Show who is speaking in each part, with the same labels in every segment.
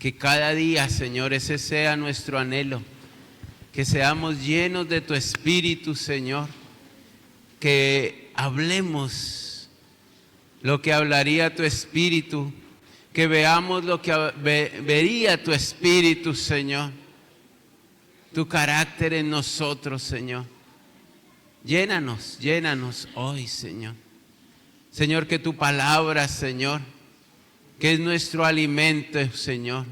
Speaker 1: Que cada día, Señor, ese sea nuestro anhelo. Que seamos llenos de tu Espíritu, Señor. Que hablemos lo que hablaría tu Espíritu. Que veamos lo que vería tu Espíritu, Señor. Tu carácter en nosotros, Señor. Llénanos, llénanos hoy, Señor. Señor, que tu palabra, Señor, que es nuestro alimento, Señor,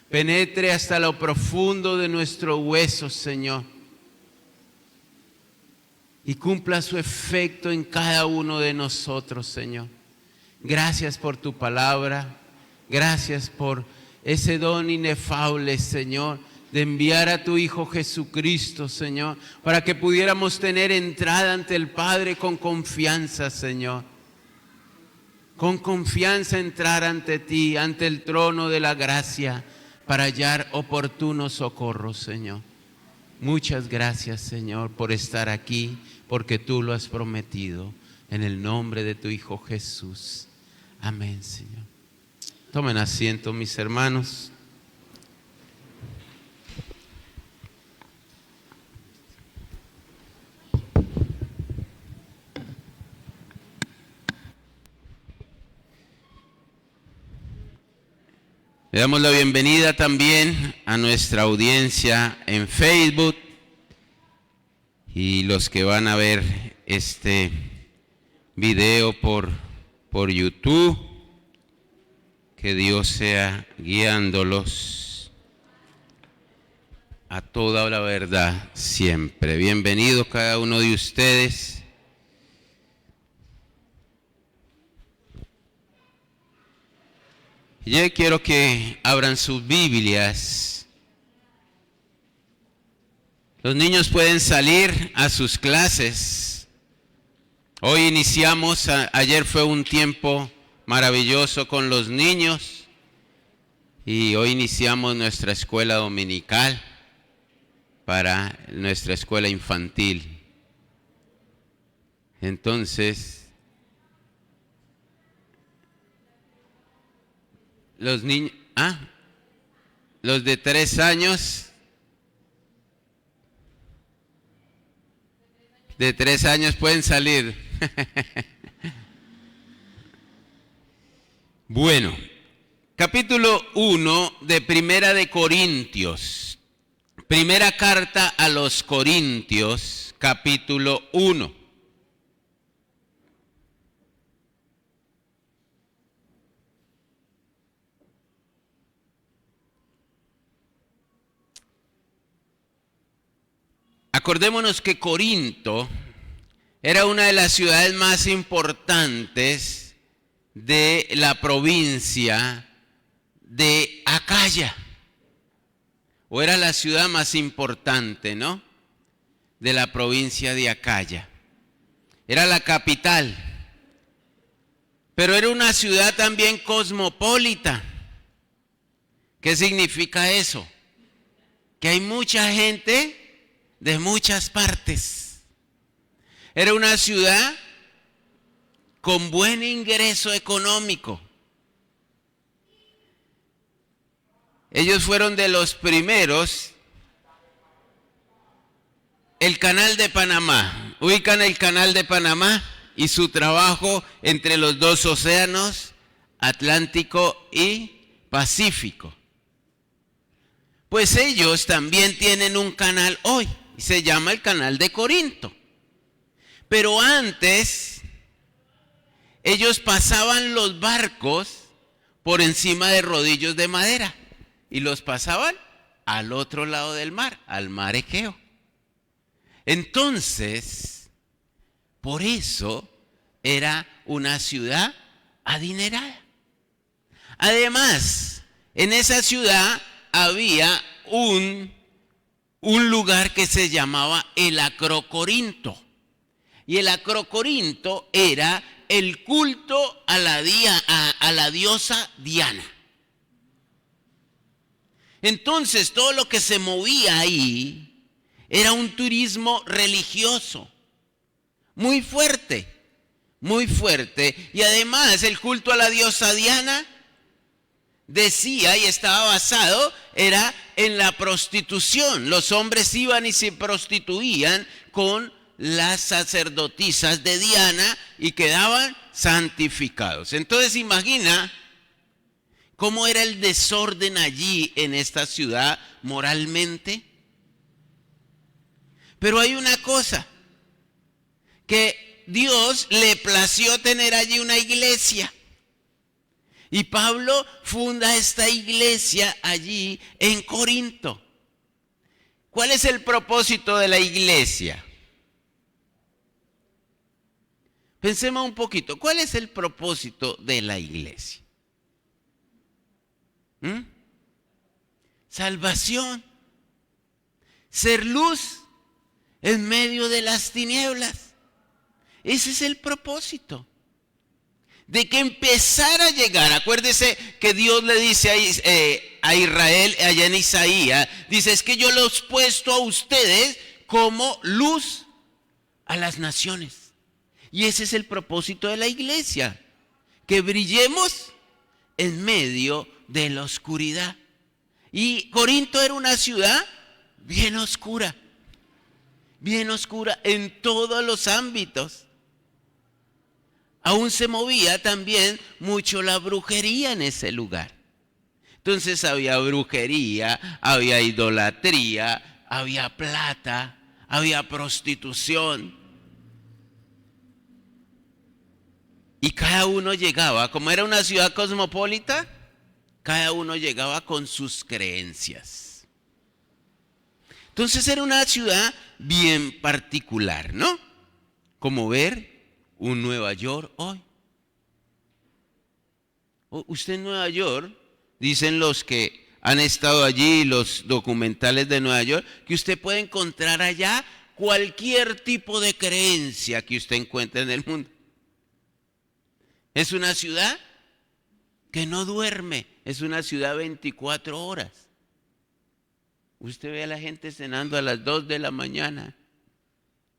Speaker 1: penetre hasta lo profundo de nuestros huesos, Señor, y cumpla su efecto en cada uno de nosotros, Señor. Gracias por tu palabra, gracias por ese don inefable, Señor, de enviar a tu Hijo Jesucristo, Señor, para que pudiéramos tener entrada ante el Padre con confianza, Señor. Con confianza entrar ante ti, ante el trono de la gracia, para hallar oportuno socorro, Señor. Muchas gracias, Señor, por estar aquí, porque tú lo has prometido. En el nombre de tu Hijo Jesús. Amén, Señor. Tomen asiento, mis hermanos. Le damos la bienvenida también a nuestra audiencia en Facebook y los que van a ver este video por YouTube. Que Dios sea guiándolos a toda la verdad siempre. Bienvenido cada uno de ustedes. Yo quiero que abran sus Biblias. Los niños pueden salir a sus clases. Hoy iniciamos, ayer fue un tiempo maravilloso con los niños y hoy iniciamos nuestra escuela dominical para nuestra escuela infantil. Entonces, los niños, los de 3 años, de 3 años pueden salir. Bueno, capítulo 1 de Primera de Corintios, primera carta a los Corintios, capítulo 1. Acordémonos que Corinto era una de las ciudades más importantes de la provincia de Acaya, o era la ciudad más importante, ¿no?, de la provincia de Acaya. Era la capital, pero era una ciudad también cosmopolita. ¿Qué significa eso? Que hay mucha gente de muchas partes. Era una ciudad con buen ingreso económico. Ellos fueron de los primeros. El Canal de Panamá, ubican el Canal de Panamá y su trabajo entre los dos océanos, Atlántico y Pacífico. Pues ellos también tienen un canal hoy, y se llama el Canal de Corinto. Pero antes, ellos pasaban los barcos por encima de rodillos de madera y los pasaban al otro lado del mar, al mar Egeo. Entonces, por eso era una ciudad adinerada. Además, en esa ciudad había un lugar que se llamaba el Acrocorinto. Y el Acrocorinto era el culto a la diosa Diana. Entonces, todo lo que se movía ahí era un turismo religioso muy fuerte, muy fuerte. Y además, el culto a la diosa Diana decía y estaba basado era en la prostitución. Los hombres iban y se prostituían con las sacerdotisas de Diana y quedaban santificados. Entonces imagina cómo era el desorden allí en esta ciudad moralmente. Pero hay una cosa, que Dios le plació tener allí una iglesia. Y Pablo funda esta iglesia allí en Corinto. ¿Cuál es el propósito de la iglesia? Pensemos un poquito, ¿cuál es el propósito de la iglesia? Salvación, ser luz en medio de las tinieblas. Ese es el propósito. De que empezara a llegar, acuérdese que Dios le dice a Israel allá en Isaías, dice, es que yo los he puesto a ustedes como luz a las naciones. Y ese es el propósito de la iglesia, que brillemos en medio de la oscuridad. Y Corinto era una ciudad bien oscura en todos los ámbitos. Aún se movía también mucho la brujería en ese lugar. Entonces había brujería, había idolatría, había plata, había prostitución. Y cada uno llegaba, como era una ciudad cosmopolita, cada uno llegaba con sus creencias. Entonces era una ciudad bien particular, ¿no? Como ver un Nueva York hoy. Usted en Nueva York, dicen los que han estado allí, los documentales de Nueva York, que usted puede encontrar allá cualquier tipo de creencia que usted encuentre en el mundo. Es una ciudad que no duerme, es una ciudad 24 horas. Usted ve a la gente cenando a las 2 de la mañana,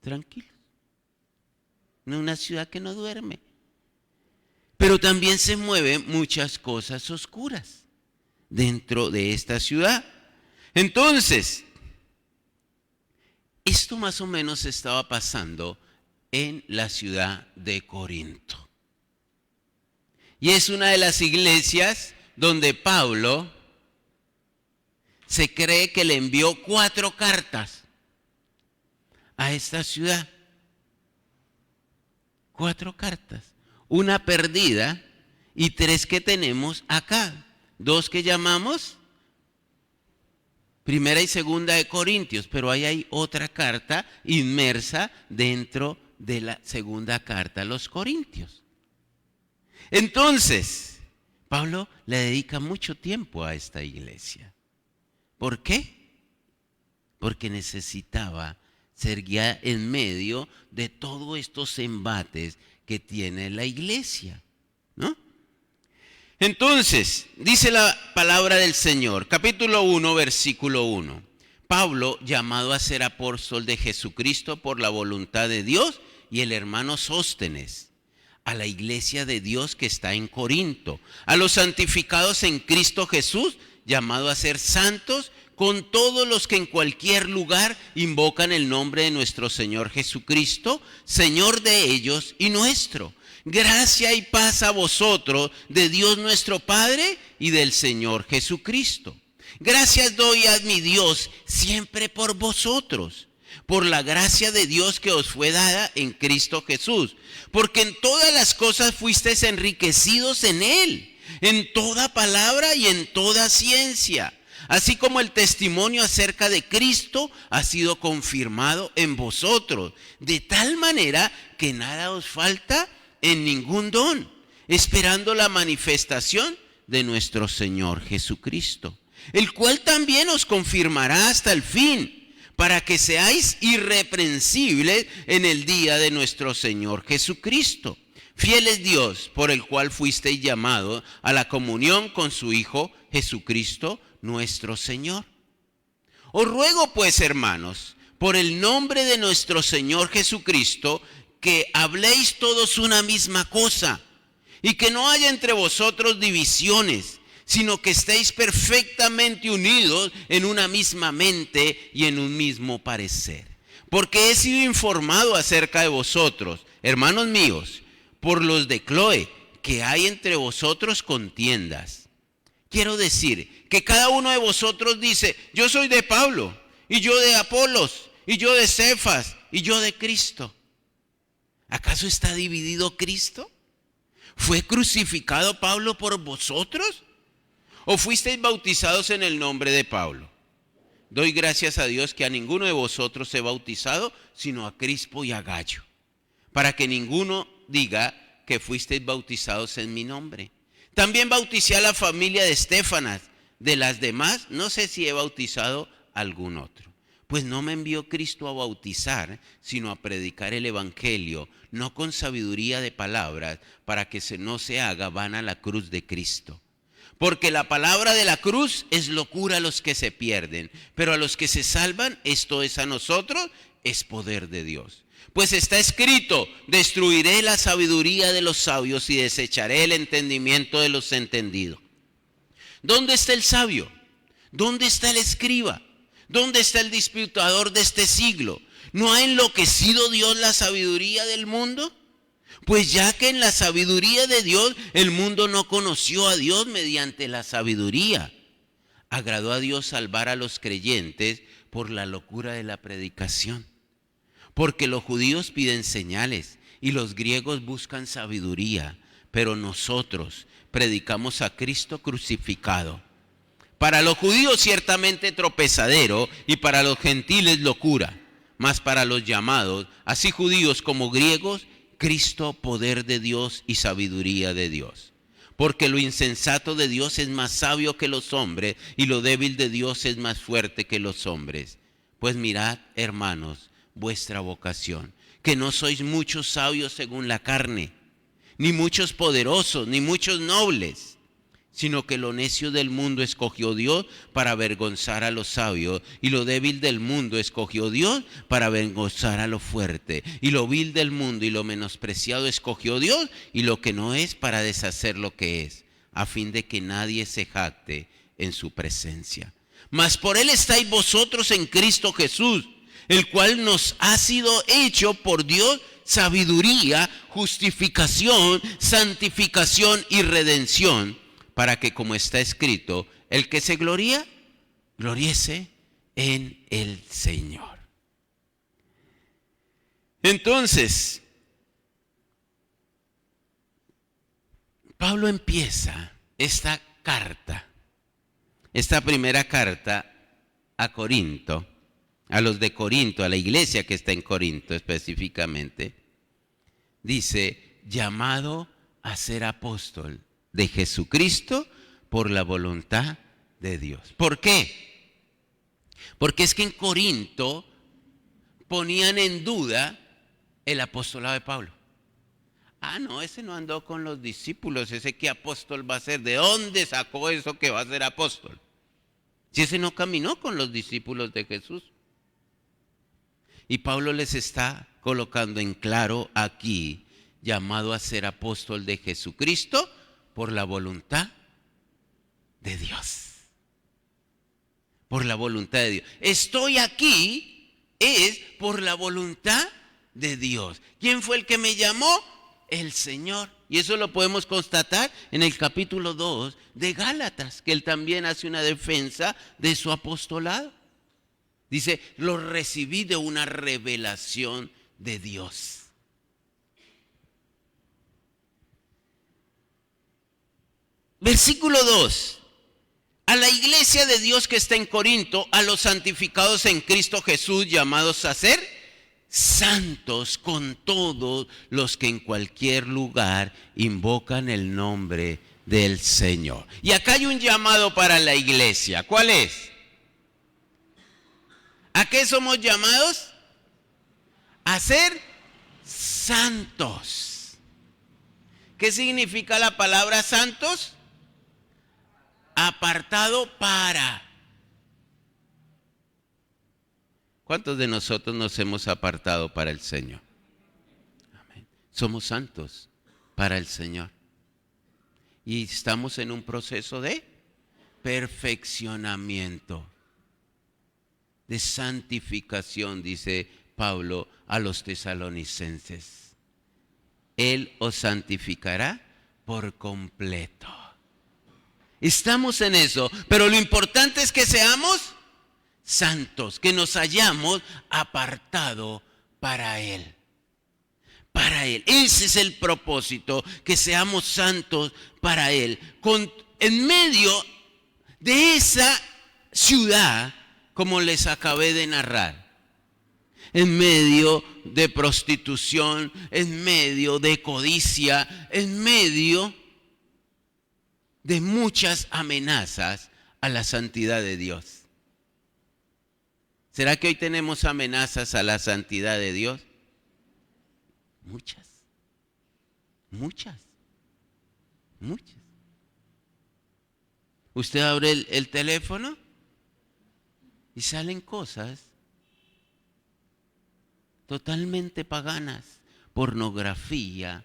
Speaker 1: tranquilo. Una ciudad que no duerme. Pero también se mueven muchas cosas oscuras dentro de esta ciudad. Entonces, esto más o menos estaba pasando en la ciudad de Corinto. Y es una de las iglesias donde Pablo se cree que le envió 4 cartas a esta ciudad. 4 cartas, una perdida y 3 que tenemos acá, 2 que llamamos Primera y Segunda de Corintios, pero ahí hay otra carta inmersa dentro de la segunda carta a los Corintios. Entonces, Pablo le dedica mucho tiempo a esta iglesia. ¿Por qué? Porque necesitaba ser guía en medio de todos estos embates que tiene la iglesia, ¿no? Entonces, dice la palabra del Señor, capítulo 1, versículo 1. Pablo, llamado a ser apóstol de Jesucristo por la voluntad de Dios, y el hermano Sóstenes, a la iglesia de Dios que está en Corinto, a los santificados en Cristo Jesús, llamado a ser santos, con todos los que en cualquier lugar invocan el nombre de nuestro Señor Jesucristo, Señor de ellos y nuestro. Gracia y paz a vosotros, de Dios nuestro Padre y del Señor Jesucristo. Gracias doy a mi Dios siempre por vosotros, por la gracia de Dios que os fue dada en Cristo Jesús, porque en todas las cosas fuisteis enriquecidos en Él, en toda palabra y en toda ciencia, así como el testimonio acerca de Cristo ha sido confirmado en vosotros, de tal manera que nada os falta en ningún don, esperando la manifestación de nuestro Señor Jesucristo, el cual también os confirmará hasta el fin, para que seáis irreprensibles en el día de nuestro Señor Jesucristo. Fiel es Dios, por el cual fuisteis llamados a la comunión con su Hijo Jesucristo, nuestro Señor. Os ruego pues, hermanos, por el nombre de nuestro Señor Jesucristo, que habléis todos una misma cosa, y que no haya entre vosotros divisiones, sino que estéis perfectamente unidos en una misma mente y en un mismo parecer. Porque he sido informado acerca de vosotros, hermanos míos, por los de Cloé, que hay entre vosotros contiendas. Quiero decir que cada uno de vosotros dice, yo soy de Pablo, y yo de Apolos, y yo de Cefas, y yo de Cristo. ¿Acaso está dividido Cristo? ¿Fue crucificado Pablo por vosotros? ¿O fuisteis bautizados en el nombre de Pablo? Doy gracias a Dios que a ninguno de vosotros he bautizado, sino a Crispo y a Gayo, para que ninguno diga que fuisteis bautizados en mi nombre. También bauticé a la familia de Estéfanas. De las demás, no sé si he bautizado a algún otro. Pues no me envió Cristo a bautizar, sino a predicar el evangelio, no con sabiduría de palabras, para que no se haga vana la cruz de Cristo. Porque la palabra de la cruz es locura a los que se pierden, pero a los que se salvan, esto es a nosotros, es poder de Dios. Pues está escrito, destruiré la sabiduría de los sabios y desecharé el entendimiento de los entendidos. ¿Dónde está el sabio? ¿Dónde está el escriba? ¿Dónde está el disputador de este siglo? ¿No ha enloquecido Dios la sabiduría del mundo? Pues ya que en la sabiduría de Dios el mundo no conoció a Dios mediante la sabiduría, agradó a Dios salvar a los creyentes por la locura de la predicación. Porque los judíos piden señales y los griegos buscan sabiduría, pero nosotros predicamos a Cristo crucificado. Para los judíos ciertamente tropezadero y para los gentiles locura, mas para los llamados, así judíos como griegos, Cristo poder de Dios y sabiduría de Dios. Porque lo insensato de Dios es más sabio que los hombres y lo débil de Dios es más fuerte que los hombres. Pues mirad, hermanos, vuestra vocación, que no sois muchos sabios según la carne, ni muchos poderosos, ni muchos nobles, sino que lo necio del mundo escogió Dios para avergonzar a los sabios, y lo débil del mundo escogió Dios para avergonzar a lo fuerte, y lo vil del mundo y lo menospreciado escogió Dios, y lo que no es para deshacer lo que es, a fin de que nadie se jacte en su presencia. Mas por él estáis vosotros en Cristo Jesús, el cual nos ha sido hecho por Dios sabiduría, justificación, santificación y redención, para que, como está escrito, el que se gloría, gloriese en el Señor. Entonces, Pablo empieza esta carta, esta primera carta a Corinto, a los de Corinto, a la iglesia que está en Corinto específicamente, dice, llamado a ser apóstol de Jesucristo por la voluntad de Dios. ¿Por qué? Porque es que en Corinto ponían en duda el apostolado de Pablo. Ah, no, ese no andó con los discípulos, ese qué apóstol va a ser, ¿de dónde sacó eso que va a ser apóstol? Si ese no caminó con los discípulos de Jesús. Y Pablo les está colocando en claro aquí, llamado a ser apóstol de Jesucristo por la voluntad de Dios. Por la voluntad de Dios. Estoy aquí es por la voluntad de Dios. ¿Quién fue el que me llamó? El Señor. Y eso lo podemos constatar en el capítulo 2 de Gálatas, que él también hace una defensa de su apostolado. Dice, lo recibí de una revelación de Dios. Versículo 2. A la iglesia de Dios que está en Corinto, a los santificados en Cristo Jesús, llamados a ser santos con todos los que en cualquier lugar invocan el nombre del Señor. Y acá hay un llamado para la iglesia. ¿Cuál es? ¿A qué somos llamados? A ser santos. ¿Qué significa la palabra santos? Apartado para. ¿Cuántos de nosotros nos hemos apartado para el Señor? Amén. Somos santos para el Señor. Y estamos en un proceso de perfeccionamiento, de santificación, dice Pablo a los tesalonicenses. Él os santificará por completo. Estamos en eso, pero lo importante es que seamos santos, que nos hayamos apartado para Él. Para Él. Ese es el propósito, que seamos santos para Él. En medio de esa ciudad, como les acabé de narrar, en medio de prostitución, en medio de codicia, en medio de muchas amenazas a la santidad de Dios. ¿Será que hoy tenemos amenazas a la santidad de Dios? Muchas. Usted abre el teléfono y salen cosas totalmente paganas, pornografía,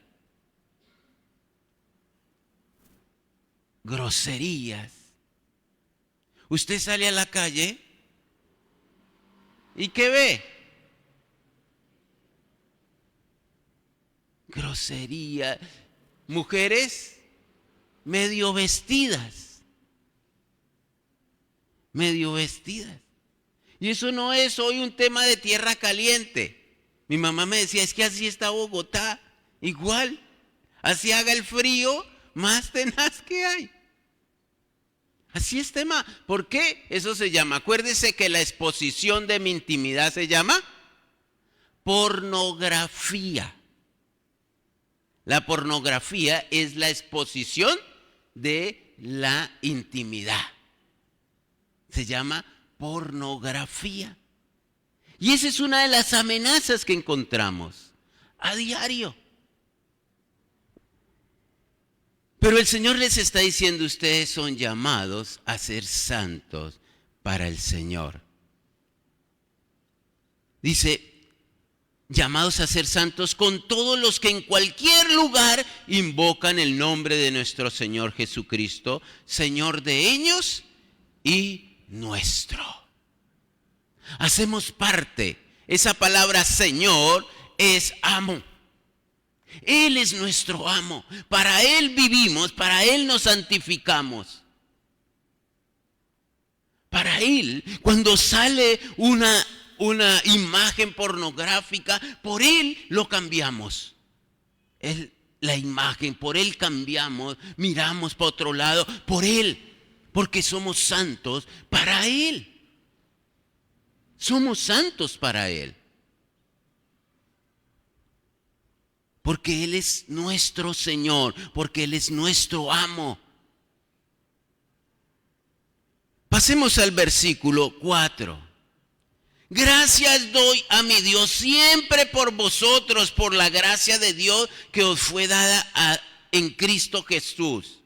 Speaker 1: groserías. Usted sale a la calle y ¿qué ve? Grosería, mujeres medio vestidas. Y eso no es hoy un tema de tierra caliente. Mi mamá me decía, es que así está Bogotá, igual, así haga el frío más tenaz que hay. Así es tema. ¿Por qué? Eso se llama, acuérdese que la exposición de mi intimidad se llama pornografía. La pornografía es la exposición de la intimidad. Se llama pornografía. Y esa es una de las amenazas que encontramos a diario. Pero el Señor les está diciendo, ustedes son llamados a ser santos para el Señor. Dice, llamados a ser santos con todos los que en cualquier lugar invocan el nombre de nuestro Señor Jesucristo, Señor de ellos y nuestro. Hacemos parte. Esa palabra Señor es amo. Él es nuestro amo. Para Él vivimos, para Él nos santificamos. Para Él, cuando sale una imagen pornográfica, por Él lo cambiamos. La imagen, por Él cambiamos, miramos para otro lado, por Él, porque somos santos para Él. Somos santos para Él. Porque Él es nuestro Señor, porque Él es nuestro amo. Pasemos al versículo 4. Gracias doy a mi Dios siempre por vosotros, por la gracia de Dios que os fue dada en Cristo Jesús.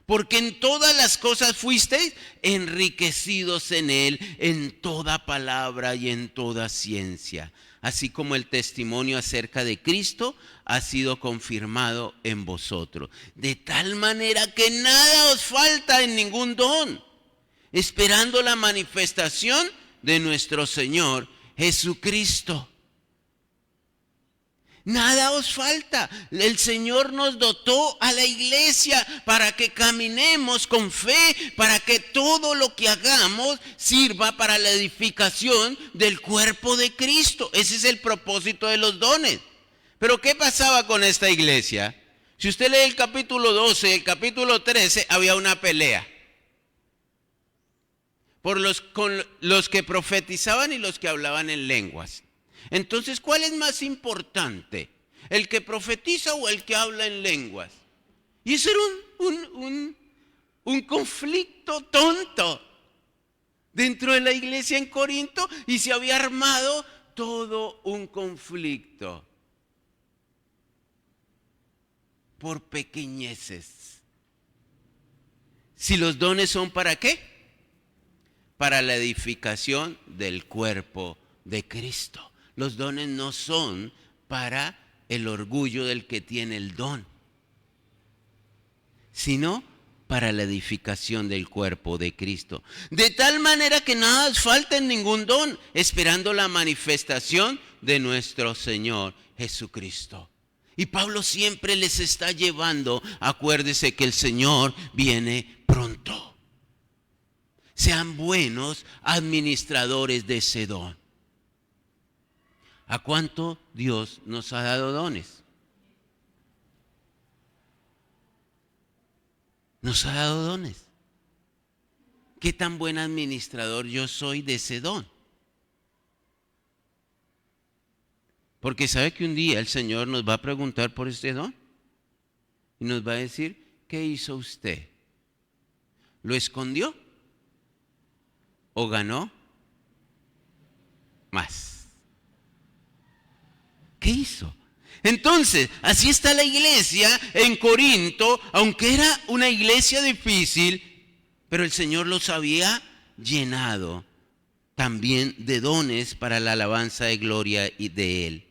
Speaker 1: Porque en todas las cosas fuisteis enriquecidos en Él, en toda palabra y en toda ciencia. Así como el testimonio acerca de Cristo ha sido confirmado en vosotros. De tal manera que nada os falta en ningún don, esperando la manifestación de nuestro Señor Jesucristo. Nada os falta. El Señor nos dotó a la iglesia para que caminemos con fe, para que todo lo que hagamos sirva para la edificación del cuerpo de Cristo. Ese es el propósito de los dones. Pero ¿qué pasaba con esta iglesia? Si usted lee el capítulo 12 y el capítulo 13, había una pelea con los que profetizaban y los que hablaban en lenguas. Entonces, ¿cuál es más importante? ¿El que profetiza o el que habla en lenguas? Y eso era un conflicto tonto dentro de la iglesia en Corinto, y se había armado todo un conflicto por pequeñeces. Si los dones son ¿para qué? Para la edificación del cuerpo de Cristo. Los dones no son para el orgullo del que tiene el don, sino para la edificación del cuerpo de Cristo. De tal manera que nada os falta en ningún don, esperando la manifestación de nuestro Señor Jesucristo. Y Pablo siempre les está llevando, acuérdese que el Señor viene pronto. Sean buenos administradores de ese don. ¿A cuánto Dios nos ha dado dones? Nos ha dado dones. ¿Qué tan buen administrador yo soy de ese don? Porque sabe que un día el Señor nos va a preguntar por este don y nos va a decir, ¿qué hizo usted? ¿Lo escondió o ganó más? ¿Qué hizo? Entonces, así está la iglesia en Corinto, aunque era una iglesia difícil, pero el Señor los había llenado también de dones para la alabanza de gloria y de Él.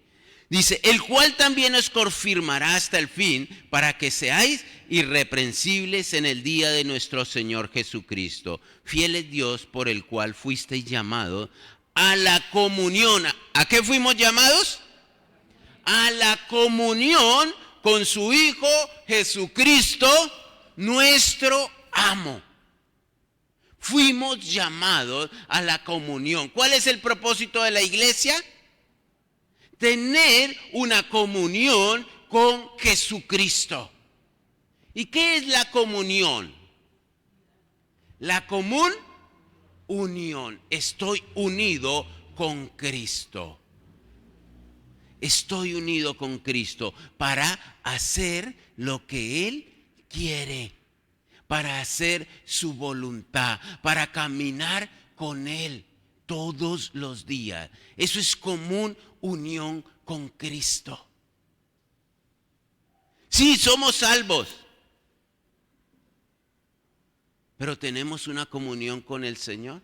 Speaker 1: Dice, el cual también os confirmará hasta el fin, para que seáis irreprensibles en el día de nuestro Señor Jesucristo. Fiel es Dios por el cual fuisteis llamados a la comunión. ¿A qué fuimos llamados? A la comunión con su Hijo Jesucristo, nuestro amo. Fuimos llamados a la comunión. ¿Cuál es el propósito de la iglesia? Tener una comunión con Jesucristo. ¿Y qué es la comunión? La común unión. Estoy unido con Cristo. Estoy unido con Cristo para hacer lo que Él quiere, para hacer su voluntad, para caminar con Él todos los días. Eso es común unión con Cristo. Sí, somos salvos, pero tenemos una comunión con el Señor.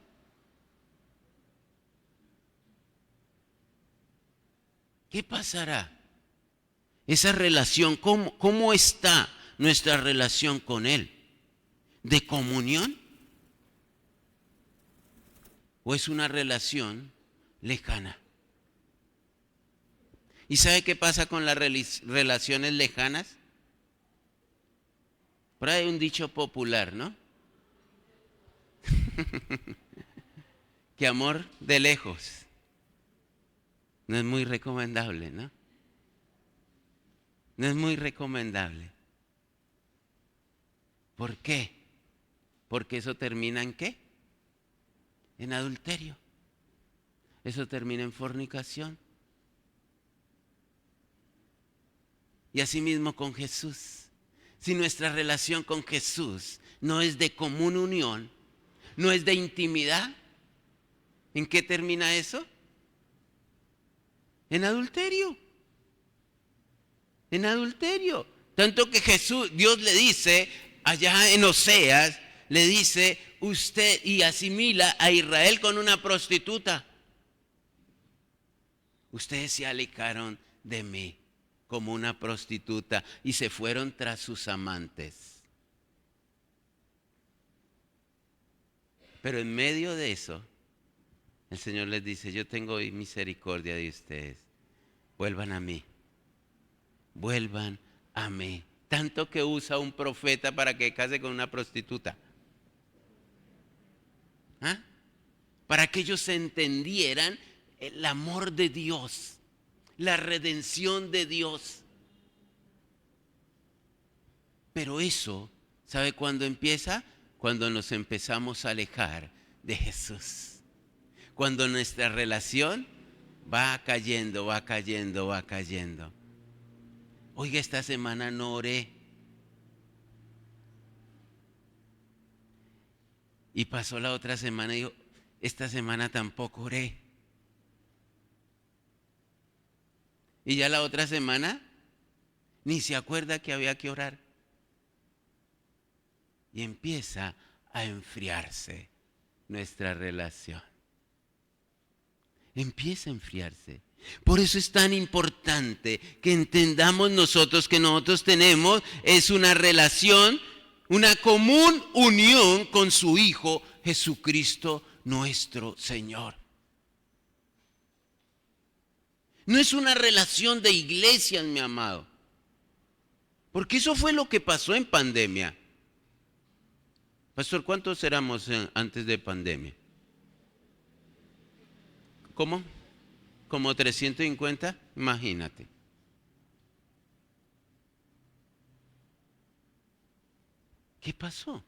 Speaker 1: ¿Qué pasará? Esa relación, ¿cómo está nuestra relación con Él? ¿De comunión? ¿O es una relación lejana? ¿Y sabe qué pasa con las relaciones lejanas? Por ahí hay un dicho popular, ¿no? Que amor de lejos no es muy recomendable, ¿no? No es muy recomendable. ¿Por qué? Porque eso termina ¿en qué? En adulterio. Eso termina en fornicación. Y así mismo con Jesús. Si nuestra relación con Jesús no es de común unión, no es de intimidad, ¿en qué termina eso? En adulterio. En adulterio. Tanto que Dios le dice, allá en Oseas, le dice, usted y asimila a Israel con una prostituta. Ustedes se alejaron de mí como una prostituta y se fueron tras sus amantes. Pero en medio de eso, el Señor les dice, yo tengo misericordia de ustedes. Vuelvan a mí. Vuelvan a mí. Tanto que usa un profeta para que case con una prostituta. ¿Ah? Para que ellos entendieran el amor de Dios, la redención de Dios. Pero eso, ¿sabe cuándo empieza? Cuando nos empezamos a alejar de Jesús. Cuando nuestra relación va cayendo, va cayendo, va cayendo. Oiga, esta semana no oré. Y pasó la otra semana y dijo, esta semana tampoco oré. Y ya la otra semana ni se acuerda que había que orar. Y empieza a enfriarse nuestra relación. Empieza a enfriarse. Por eso es tan importante que entendamos nosotros que nosotros tenemos es una relación una común unión con su Hijo Jesucristo nuestro Señor. No es una relación de iglesias, mi amado, porque eso fue lo que pasó en pandemia. Pastor, ¿cuántos éramos antes de pandemia? ¿Cómo? ¿Como 350? Imagínate. ¿Qué pasó?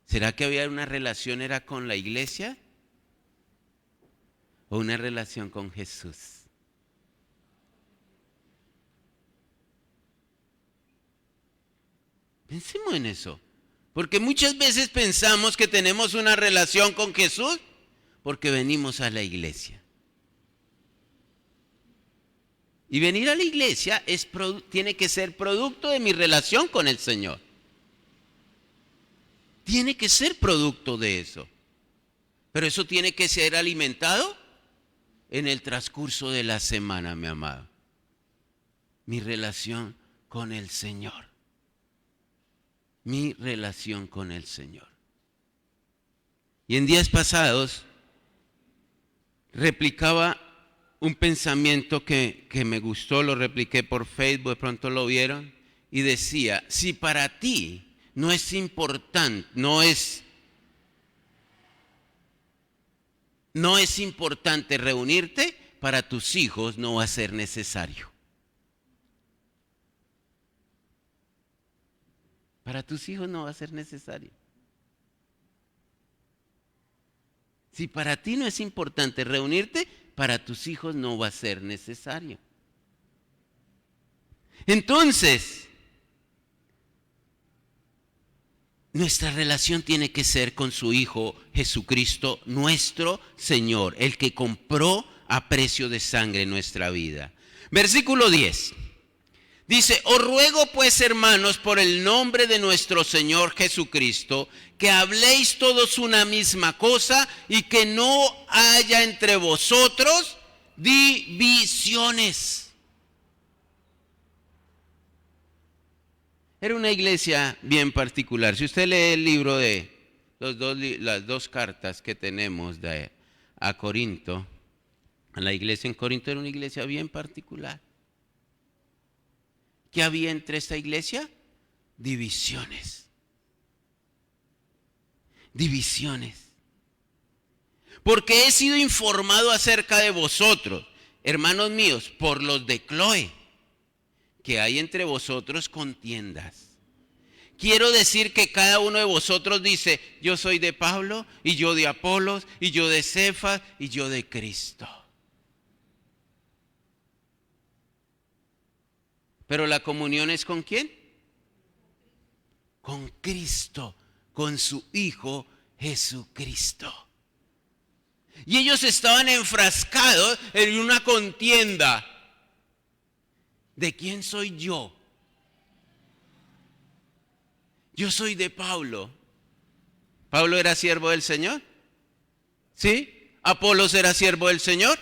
Speaker 1: ¿Será que había una relación era con la iglesia o una relación con Jesús? Pensemos en eso, porque muchas veces pensamos que tenemos una relación con Jesús porque venimos a la iglesia. Y venir a la iglesia tiene que ser producto de mi relación con el Señor. Tiene que ser producto de eso. Pero eso tiene que ser alimentado en el transcurso de la semana, mi amado. Mi relación con el Señor. Mi relación con el Señor. Y en días pasados replicaba un pensamiento que me gustó, lo repliqué por Facebook, de pronto lo vieron, y decía, si para ti no es importante, no es importante reunirte, para tus hijos no va a ser necesario. Para tus hijos no va a ser necesario. Si para ti no es importante reunirte, para tus hijos no va a ser necesario. Entonces, nuestra relación tiene que ser con su Hijo Jesucristo, nuestro Señor, el que compró a precio de sangre nuestra vida. Versículo 10. Dice, os ruego pues, hermanos, por el nombre de nuestro Señor Jesucristo, que habléis todos una misma cosa y que no haya entre vosotros divisiones. Era una iglesia bien particular. Si usted lee el libro de las dos cartas que tenemos a Corinto, a la iglesia en Corinto, era una iglesia bien particular. ¿Qué había entre esta iglesia? Divisiones. Divisiones. Porque he sido informado acerca de vosotros, hermanos míos, por los de Cloé, que hay entre vosotros contiendas. Quiero decir que cada uno de vosotros dice, yo soy de Pablo, y yo de Apolos, y yo de Cefas, y yo de Cristo. Pero la comunión es ¿con quién? Con Cristo, con su Hijo Jesucristo. Y ellos estaban enfrascados en una contienda. ¿De quién soy yo? Yo soy de Pablo. ¿Pablo era siervo del Señor? ¿Sí? ¿Apolos era siervo del Señor?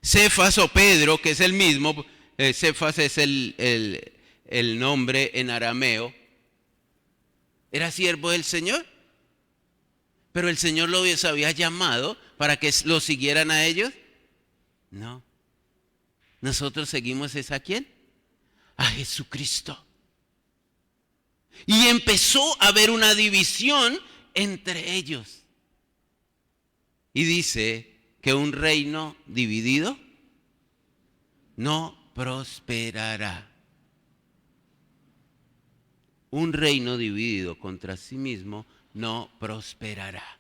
Speaker 1: Cefas o Pedro, que es el mismo, Cefas es el nombre en arameo, ¿era siervo del Señor? Pero el Señor los había llamado para que lo siguieran a ellos. No. Nosotros seguimos ¿a quién? A Jesucristo. Y empezó a haber una división entre ellos. Y dice que un reino dividido no prosperará. Un reino dividido contra sí mismo no prosperará.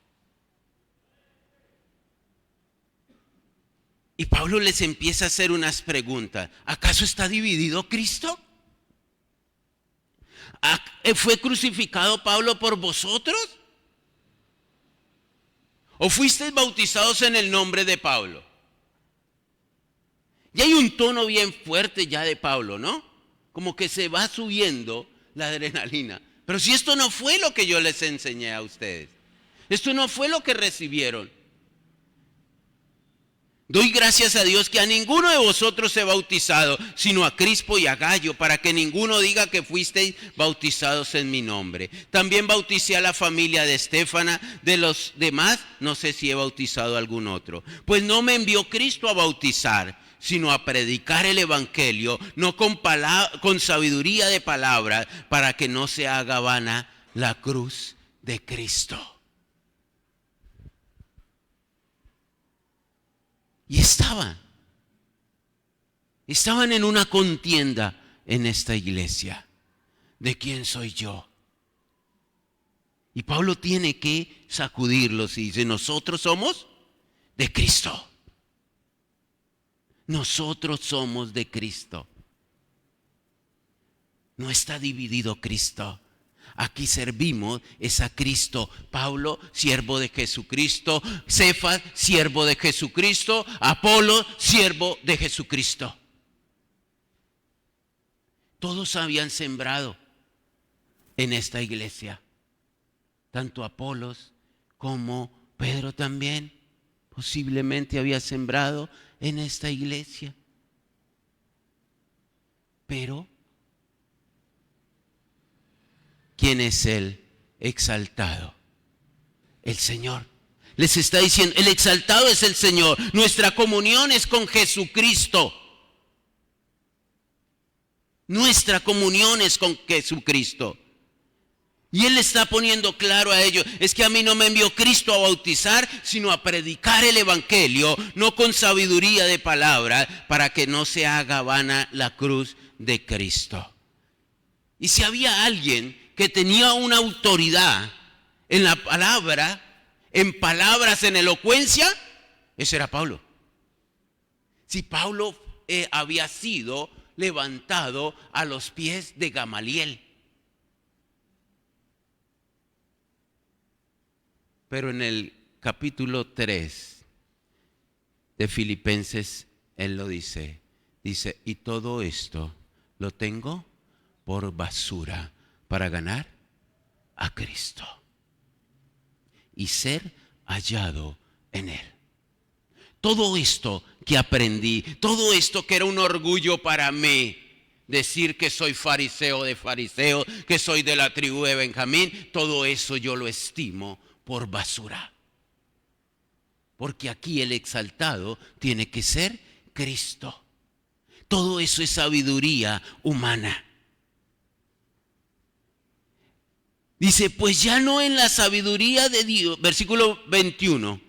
Speaker 1: Y Pablo les empieza a hacer unas preguntas. ¿Acaso está dividido Cristo? ¿Fue crucificado Pablo por vosotros? ¿O fuisteis bautizados en el nombre de Pablo? Y hay un tono bien fuerte ya de Pablo, ¿no? Como que se va subiendo la adrenalina. Pero si esto no fue lo que yo les enseñé a ustedes, esto no fue lo que recibieron. Doy gracias a Dios que a ninguno de vosotros he bautizado, sino a Crispo y a Gayo, para que ninguno diga que fuisteis bautizados en mi nombre. También bauticé a la familia de Estéfana. De los demás, no sé si he bautizado a algún otro. Pues no me envió Cristo a bautizar, sino a predicar el evangelio, no con sabiduría de palabra, para que no se haga vana la cruz de Cristo. Y estaban en una contienda en esta iglesia. ¿De quién soy yo? Y Pablo tiene que sacudirlos y dice, nosotros somos de Cristo. Nosotros somos de Cristo. No está dividido Cristo. Aquí servimos es a Cristo. Pablo, siervo de Jesucristo. Cefas, siervo de Jesucristo. Apolo, siervo de Jesucristo. Todos habían sembrado en esta iglesia. Tanto Apolos como Pedro también posiblemente había sembrado en esta iglesia. Pero ¿quién es el exaltado? El Señor. Les está diciendo, el exaltado es el Señor. Nuestra comunión es con Jesucristo. Nuestra comunión es con Jesucristo. Y Él le está poniendo claro a ellos, es que a mí no me envió Cristo a bautizar, sino a predicar el evangelio, no con sabiduría de palabra, para que no se haga vana la cruz de Cristo. Y si había alguien que tenía una autoridad en la palabra, en palabras, en elocuencia, ese era Pablo. Si Pablo había sido levantado a los pies de Gamaliel. Pero en el capítulo 3 de Filipenses, él lo dice, y todo esto lo tengo por basura para ganar a Cristo y ser hallado en Él. Todo esto que aprendí, todo esto que era un orgullo para mí, decir que soy fariseo de fariseos, que soy de la tribu de Benjamín, todo eso yo lo estimo por basura. Porque aquí el exaltado tiene que ser Cristo. Todo eso es sabiduría humana. Dice, pues ya no en la sabiduría de Dios, versículo 21,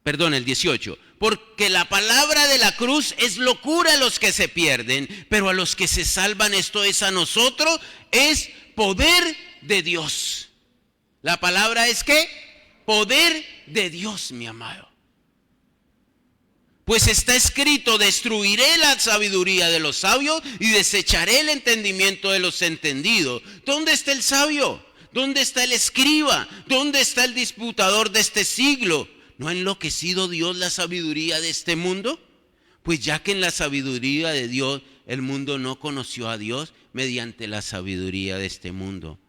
Speaker 1: perdón, el 18, porque la palabra de la cruz es locura a los que se pierden, pero a los que se salvan, esto es a nosotros, es poder de Dios. La palabra es ¿qué? Poder de Dios, mi amado. Pues está escrito, destruiré la sabiduría de los sabios y desecharé el entendimiento de los entendidos. ¿Dónde está el sabio? ¿Dónde está el escriba? ¿Dónde está el disputador de este siglo? ¿No ha enloquecido Dios la sabiduría de este mundo? Pues ya que en la sabiduría de Dios el mundo no conoció a Dios mediante la sabiduría de este mundo.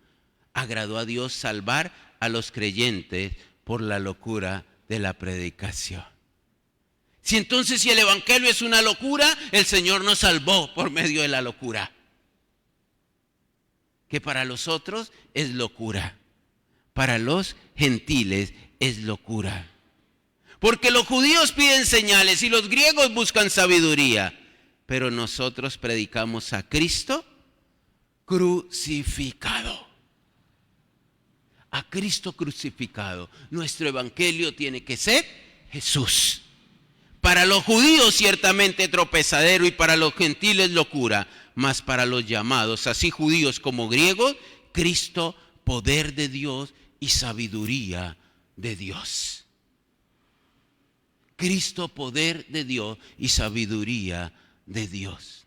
Speaker 1: Agradó a Dios salvar a los creyentes por la locura de la predicación. Si entonces si el evangelio es una locura, el Señor nos salvó por medio de la locura. Que para los otros es locura. Para los gentiles es locura. Porque los judíos piden señales y los griegos buscan sabiduría. Pero nosotros predicamos a Cristo crucificado. A Cristo crucificado. Nuestro evangelio tiene que ser Jesús. Para los judíos ciertamente tropezadero y para los gentiles locura, mas para los llamados, así judíos como griegos, Cristo, poder de Dios y sabiduría de Dios. Cristo, poder de Dios y sabiduría de Dios.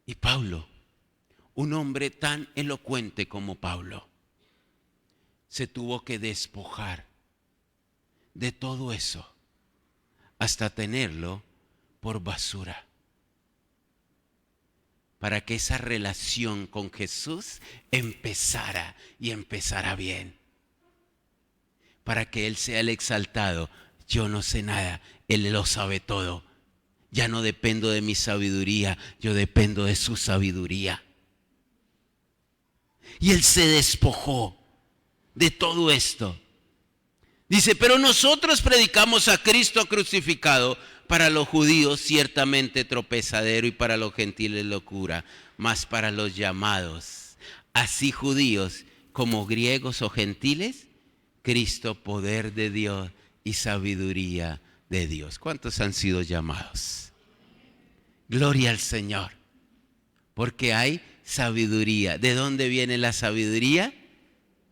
Speaker 1: Y Pablo, un hombre tan elocuente como Pablo, se tuvo que despojar de todo eso hasta tenerlo por basura, para que esa relación con Jesús empezara y empezara bien, para que Él sea el exaltado. Yo no sé nada, Él lo sabe todo. Ya no dependo de mi sabiduría, yo dependo de su sabiduría. Y Él se despojó de todo esto. Dice, pero nosotros predicamos a Cristo crucificado, para los judíos ciertamente tropezadero y para los gentiles locura, mas para los llamados, así judíos como griegos o gentiles, Cristo poder de Dios y sabiduría de Dios. ¿Cuántos han sido llamados? Gloria al Señor, porque hay sabiduría. ¿De dónde viene la sabiduría?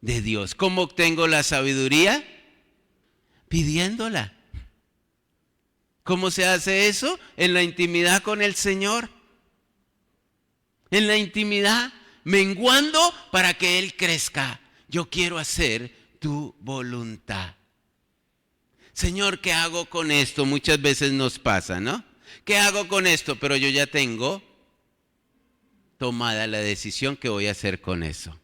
Speaker 1: De Dios. ¿Cómo obtengo la sabiduría? Pidiéndola. ¿Cómo se hace eso? En la intimidad con el Señor. En la intimidad, menguando para que Él crezca. Yo quiero hacer tu voluntad. Señor, ¿qué hago con esto? Muchas veces nos pasa, ¿no? ¿Qué hago con esto? Pero yo ya tengo tomada la decisión que voy a hacer con eso.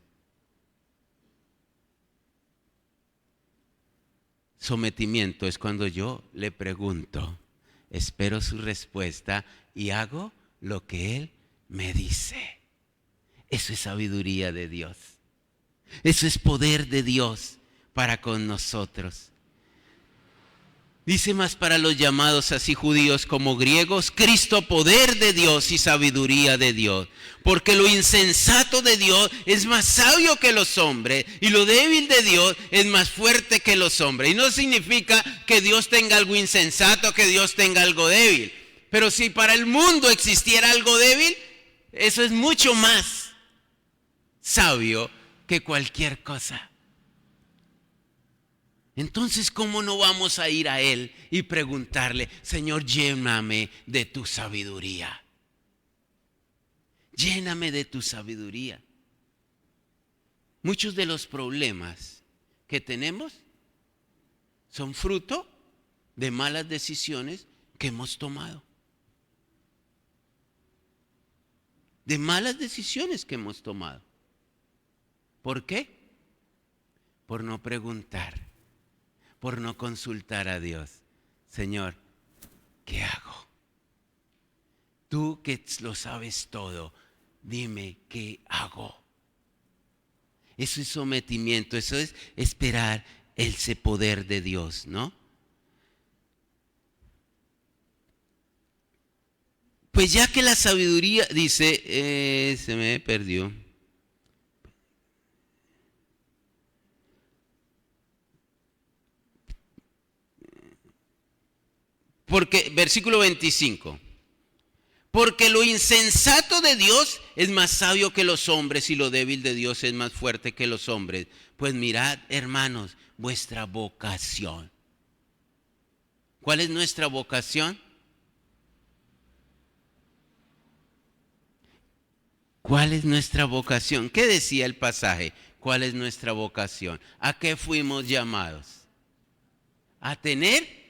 Speaker 1: Sometimiento es cuando yo le pregunto, espero su respuesta y hago lo que Él me dice. Eso es sabiduría de Dios. Eso es poder de Dios para con nosotros. Dice, más para los llamados así judíos como griegos, Cristo poder de Dios y sabiduría de Dios. Porque lo insensato de Dios es más sabio que los hombres y lo débil de Dios es más fuerte que los hombres. Y no significa que Dios tenga algo insensato, que Dios tenga algo débil. Pero si para el mundo existiera algo débil, eso es mucho más sabio que cualquier cosa. Entonces, ¿cómo no vamos a ir a Él y preguntarle, Señor, lléname de tu sabiduría? Lléname de tu sabiduría. Muchos de los problemas que tenemos son fruto de malas decisiones que hemos tomado. De malas decisiones que hemos tomado. ¿Por qué? Por no preguntar. Por no consultar a Dios. Señor, ¿qué hago? Tú que lo sabes todo, dime qué hago. Eso es sometimiento, eso es esperar ese poder de Dios, ¿no? Pues ya que la sabiduría, dice, se me perdió. Porque, versículo 25, porque lo insensato de Dios es más sabio que los hombres y lo débil de Dios es más fuerte que los hombres. Pues mirad, hermanos, vuestra vocación. ¿Cuál es nuestra vocación? ¿Cuál es nuestra vocación? ¿Qué decía el pasaje? ¿Cuál es nuestra vocación? ¿A qué fuimos llamados? A tener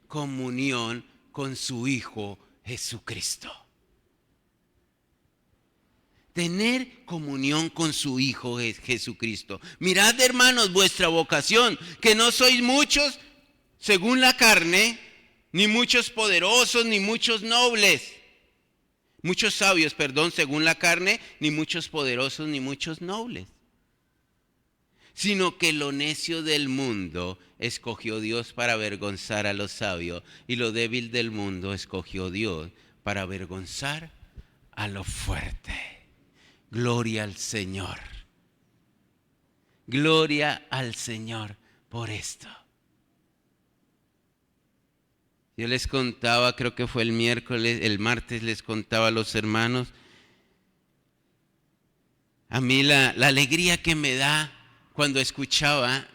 Speaker 1: comunión con su Hijo Jesucristo. Tener comunión con su Hijo Jesucristo. Mirad, hermanos, vuestra vocación, que no sois muchos según la carne, ni muchos poderosos, ni muchos nobles. Muchos sabios, según la carne, ni muchos poderosos, ni muchos nobles. Sino que lo necio del mundo escogió Dios para avergonzar a los sabios, y lo débil del mundo escogió Dios para avergonzar a lo fuerte. Gloria al Señor. Gloria al Señor por esto. Yo les contaba, creo que fue el martes les contaba a los hermanos, a mí la alegría que me da cuando escuchaba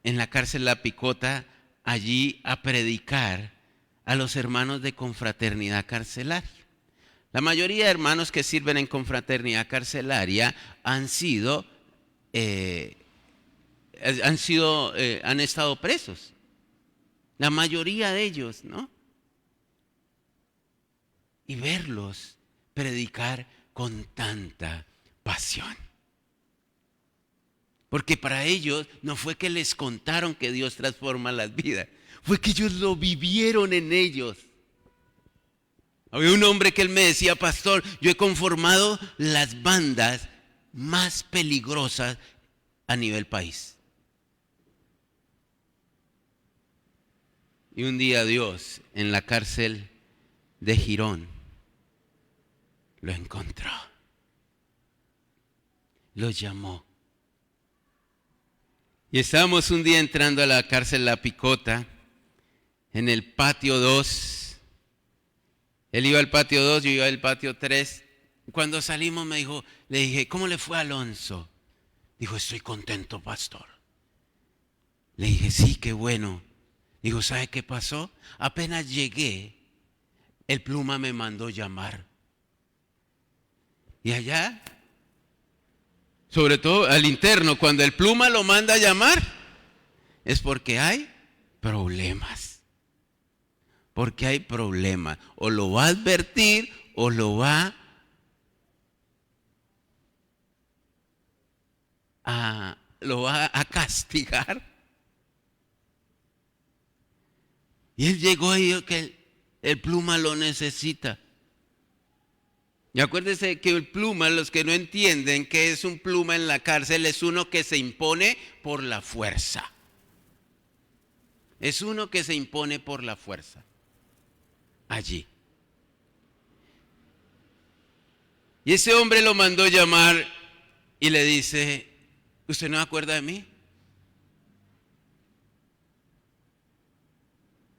Speaker 1: en la cárcel La Picota allí a predicar a los hermanos de confraternidad carcelaria. La mayoría de hermanos que sirven en confraternidad carcelaria han estado presos. La mayoría de ellos, ¿no? Y verlos predicar con tanta pasión. Porque para ellos no fue que les contaron que Dios transforma las vidas, fue que ellos lo vivieron en ellos. Había un hombre que él me decía: pastor, yo he conformado las bandas más peligrosas a nivel país. Y un día Dios, en la cárcel de Girón, lo encontró, lo llamó. Y estábamos un día entrando a la cárcel La Picota, en el patio 2. Él iba al patio 2, yo iba al patio 3. Cuando salimos le dije: ¿cómo le fue a Alonso? Dijo: estoy contento, pastor. Le dije: sí, qué bueno. Dijo: ¿sabe qué pasó? Apenas llegué, el Pluma me mandó llamar. Y allá, sobre todo al interno, cuando el Pluma lo manda a llamar, es porque hay problemas. Porque hay problemas. O lo va a advertir o lo va a castigar. Y él llegó y dijo que el Pluma lo necesita. Y acuérdense que el Pluma, los que no entienden qué es un Pluma en la cárcel, es uno que se impone por la fuerza. Es uno que se impone por la fuerza. Allí. Y ese hombre lo mandó llamar y le dice: ¿usted no se acuerda de mí?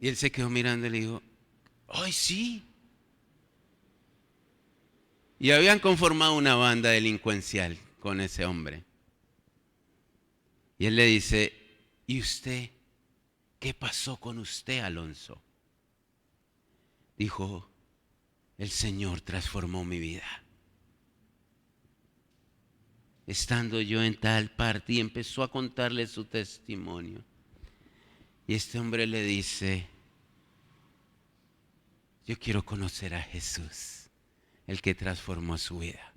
Speaker 1: Y él se quedó mirando y le dijo: ¡ay, sí! Y habían conformado una banda delincuencial con ese hombre. Y él le dice: ¿y usted? ¿Qué pasó con usted, Alonso? Dijo: el Señor transformó mi vida. Estando yo en tal parte, y empezó a contarle su testimonio. Y este hombre le dice: yo quiero conocer a Jesús, el que transformó su vida.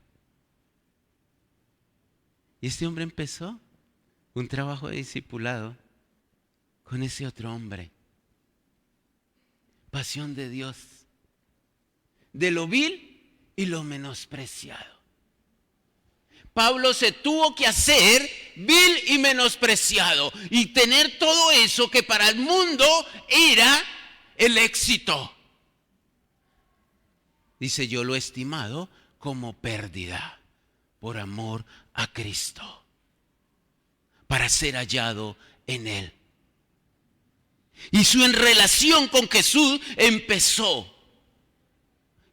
Speaker 1: Y este hombre empezó un trabajo de discipulado con ese otro hombre. Pasión de Dios, de lo vil y lo menospreciado. Pablo se tuvo que hacer vil y menospreciado y tener todo eso que para el mundo era el éxito. Dice: yo lo he estimado como pérdida por amor a Cristo, para ser hallado en Él. Y su relación con Jesús empezó,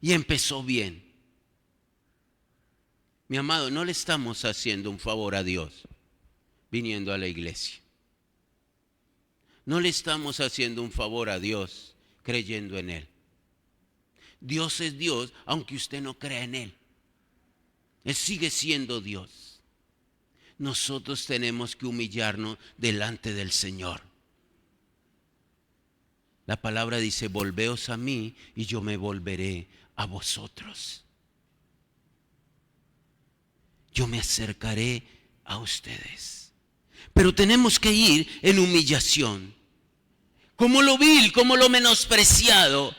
Speaker 1: y empezó bien. Mi amado, no le estamos haciendo un favor a Dios viniendo a la iglesia. No le estamos haciendo un favor a Dios creyendo en Él. Dios es Dios aunque usted no crea en Él. Él sigue siendo Dios. Nosotros tenemos que humillarnos delante del Señor. La palabra dice: volveos a mí y yo me volveré a vosotros. Yo me acercaré a ustedes. Pero tenemos que ir en humillación, como lo vil, como lo menospreciado,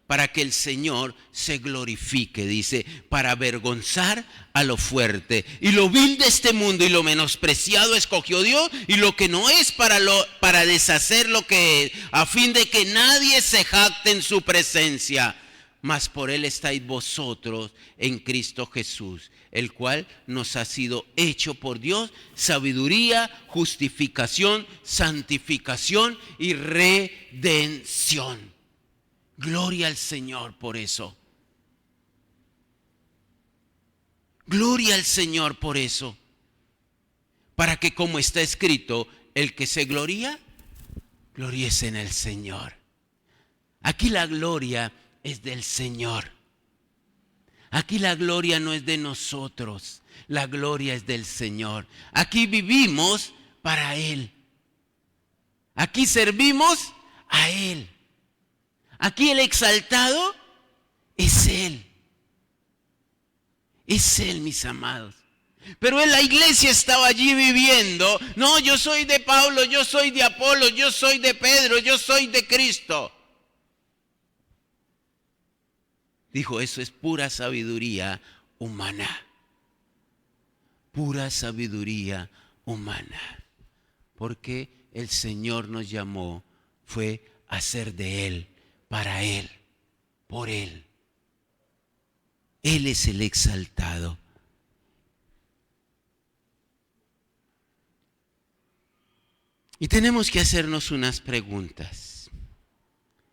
Speaker 1: para que el Señor se glorifique. Dice: para avergonzar a lo fuerte. Y lo vil de este mundo y lo menospreciado escogió Dios, y lo que no es para deshacer lo que es, a fin de que nadie se jacte en su presencia. Mas por Él estáis vosotros en Cristo Jesús, el cual nos ha sido hecho por Dios sabiduría, justificación, santificación y redención. Gloria al Señor por eso. Gloria al Señor por eso. Para que, como está escrito, el que se gloría, gloríese en el Señor. Aquí la gloria es del Señor. Aquí la gloria no es de nosotros, la gloria es del Señor. Aquí vivimos para Él. Aquí servimos a Él. Aquí el exaltado es Él. Es Él, mis amados. Pero en la iglesia estaba allí viviendo. No, yo soy de Pablo, yo soy de Apolo, yo soy de Pedro, yo soy de Cristo. Dijo, eso es pura sabiduría humana. Pura sabiduría humana. Porque el Señor nos llamó, fue a hacer de Él, para Él, por Él. Él es el exaltado. Y tenemos que hacernos unas preguntas.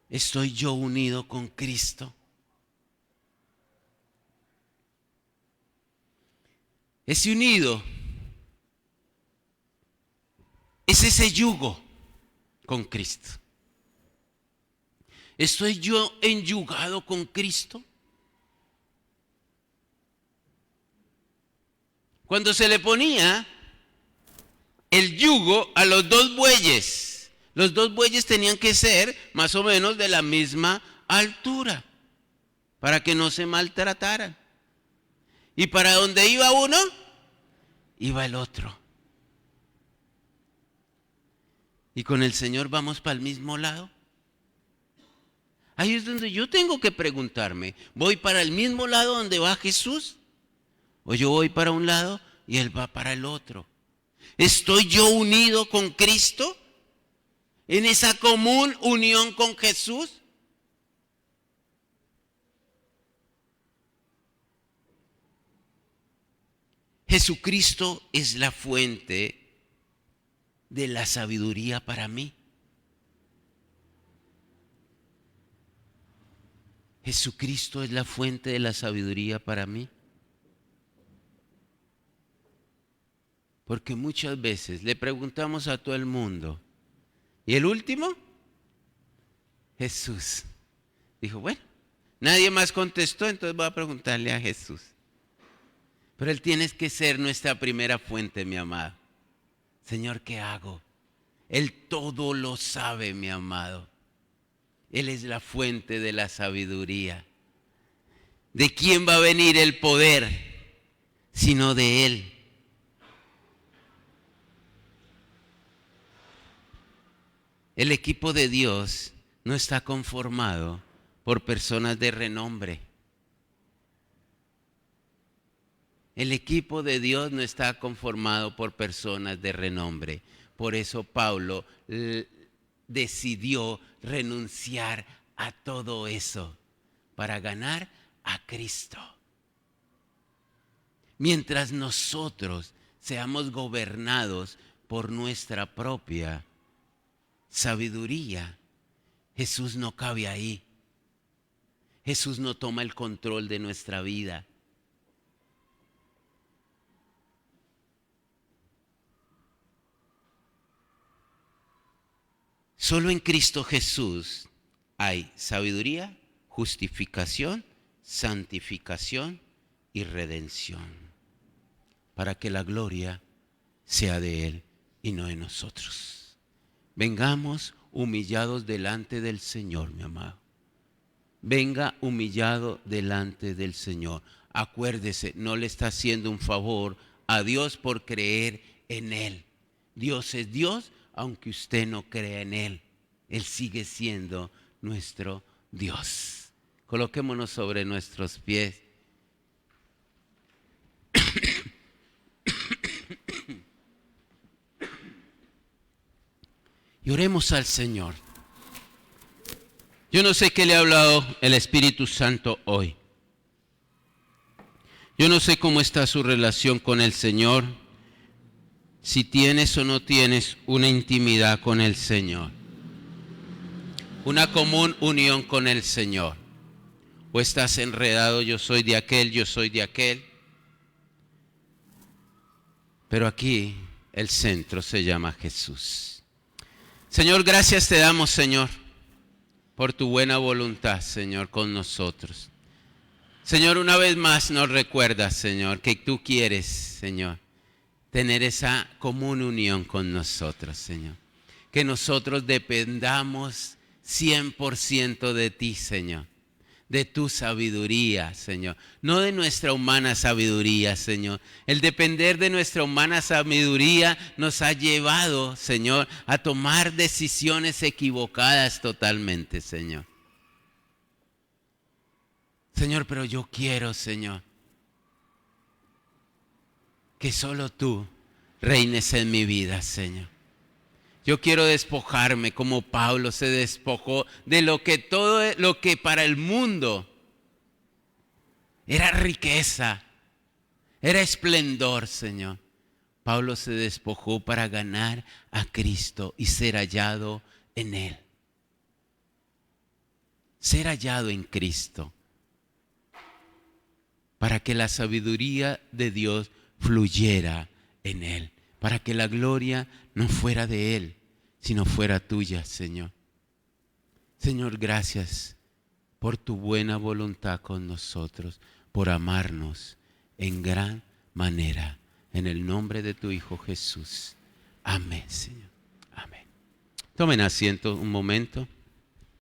Speaker 1: ¿Estoy yo unido con Cristo? Ese unido es ese yugo con Cristo. ¿Estoy yo enyugado con Cristo? Cuando se le ponía el yugo a los dos bueyes tenían que ser más o menos de la misma altura para que no se maltrataran. Y para donde iba uno, iba el otro. Y con el Señor vamos para el mismo lado. Ahí es donde yo tengo que preguntarme, ¿voy para el mismo lado donde va Jesús? ¿O yo voy para un lado y Él va para el otro? ¿Estoy yo unido con Cristo? ¿En esa común unión con Jesús? Jesucristo es la fuente de la sabiduría para mí. Jesucristo es la fuente de la sabiduría para mí. Porque muchas veces le preguntamos a todo el mundo. ¿Y el último? Jesús. Dijo, bueno, nadie más contestó, entonces voy a preguntarle a Jesús. Pero Él tiene que ser nuestra primera fuente, mi amado. Señor, ¿qué hago? Él todo lo sabe, mi amado. Él es la fuente de la sabiduría. ¿De quién va a venir el poder? Sino de Él. El equipo de Dios no está conformado por personas de renombre. El equipo de Dios no está conformado por personas de renombre. Por eso Pablo decidió renunciar a todo eso para ganar a Cristo. Mientras nosotros seamos gobernados por nuestra propia sabiduría, Jesús no cabe ahí. Jesús no toma el control de nuestra vida. Solo en Cristo Jesús hay sabiduría, justificación, santificación y redención, para que la gloria sea de Él y no de nosotros. Vengamos humillados delante del Señor, mi amado. Venga humillado delante del Señor. Acuérdese, no le está haciendo un favor a Dios por creer en Él. Dios es Dios, aunque usted no crea en Él. Él sigue siendo nuestro Dios. Coloquémonos sobre nuestros pies. Y oremos al Señor. Yo no sé qué le ha hablado el Espíritu Santo hoy. Yo no sé cómo está su relación con el Señor. Si tienes o no tienes una intimidad con el Señor. Una común unión con el Señor. O estás enredado, yo soy de aquel, yo soy de aquel. Pero aquí el centro se llama Jesús. Señor, gracias te damos, Señor, por tu buena voluntad, Señor, con nosotros. Señor, una vez más nos recuerdas, Señor, que tú quieres, Señor, tener esa común unión con nosotros, Señor. Que nosotros dependamos 100% de ti, Señor. de tu sabiduría, Señor, no de nuestra humana sabiduría, Señor. El depender de nuestra humana sabiduría nos ha llevado, Señor, a tomar decisiones equivocadas totalmente, Señor. Señor, pero yo quiero, Señor, que solo tú reines en mi vida, Señor. Yo quiero despojarme como Pablo se despojó de todo lo que para el mundo era riqueza, era esplendor, Señor. Pablo se despojó para ganar a Cristo y ser hallado en Él. Ser hallado en Cristo. Para que la sabiduría de Dios fluyera en Él. Para que la gloria no fuera de Él, sino fuera tuya, Señor. Señor, gracias por tu buena voluntad con nosotros, por amarnos en gran manera. En el nombre de tu Hijo Jesús. Amén, Señor. Amén. Tomen asiento un momento.